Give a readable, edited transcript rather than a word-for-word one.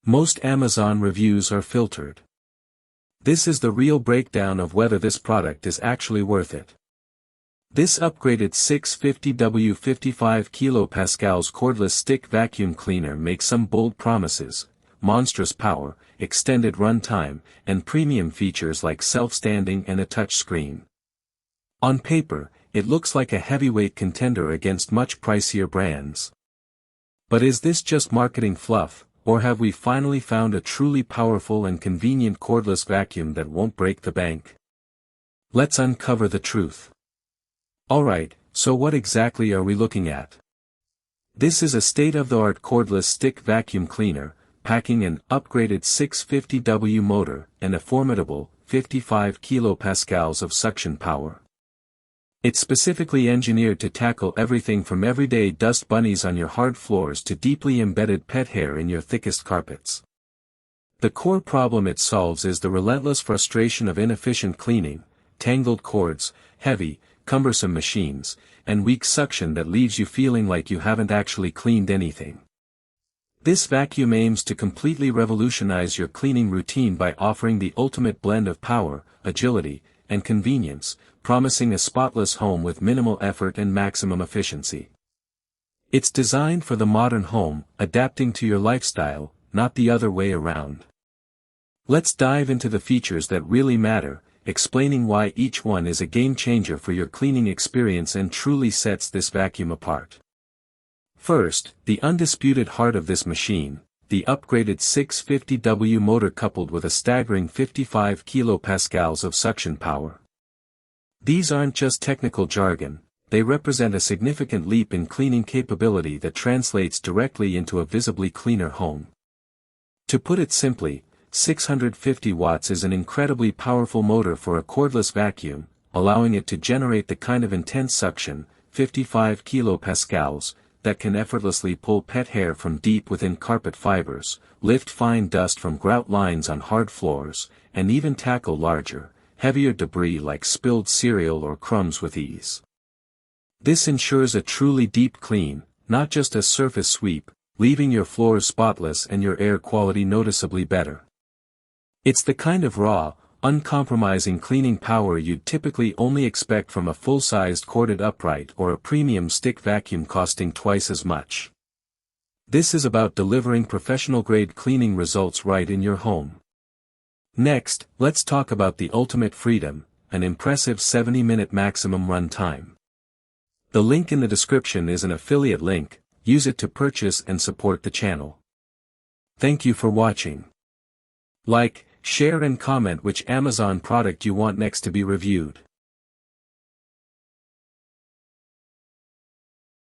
Most Amazon reviews are filtered. This is the real breakdown of whether this product is actually worth it. This upgraded 650W 55 kPa cordless stick vacuum cleaner makes some bold promises: monstrous power, extended runtime, and premium features like self-standing and a touch screen. On paper, it looks like a heavyweight contender against much pricier brands. But is this just marketing fluff, or have we finally found a truly powerful and convenient cordless vacuum that won't break the bank? Let's uncover the truth. Alright, so what exactly are we looking at? This is a state-of-the-art cordless stick vacuum cleaner, packing an upgraded 650W motor and a formidable 55 kPa of suction power. It's specifically engineered to tackle everything from everyday dust bunnies on your hard floors to deeply embedded pet hair in your thickest carpets. The core problem it solves is the relentless frustration of inefficient cleaning, tangled cords, heavy, cumbersome machines, and weak suction that leaves you feeling like you haven't actually cleaned anything. This vacuum aims to completely revolutionize your cleaning routine by offering the ultimate blend of power, agility, and convenience, promising a spotless home with minimal effort and maximum efficiency. It's designed for the modern home, adapting to your lifestyle, not the other way around. Let's dive into the features that really matter, explaining why each one is a game changer for your cleaning experience and truly sets this vacuum apart. First, the undisputed heart of this machine, the upgraded 650W motor coupled with a staggering 55 kPa of suction power. These aren't just technical jargon, they represent a significant leap in cleaning capability that translates directly into a visibly cleaner home. To put it simply, 650 watts is an incredibly powerful motor for a cordless vacuum, allowing it to generate the kind of intense suction, 55 kPa, that can effortlessly pull pet hair from deep within carpet fibers, lift fine dust from grout lines on hard floors, and even tackle larger, heavier debris like spilled cereal or crumbs with ease. This ensures a truly deep clean, not just a surface sweep, leaving your floors spotless and your air quality noticeably better. It's the kind of raw, uncompromising cleaning power you'd typically only expect from a full-sized corded upright or a premium stick vacuum costing twice as much. This is about delivering professional-grade cleaning results right in your home. Next, let's talk about the ultimate freedom, an impressive 70-minute maximum run time. The link in the description is an affiliate link, use it to purchase and support the channel. Thank you for watching. Like, share and comment which Amazon product you want next to be reviewed.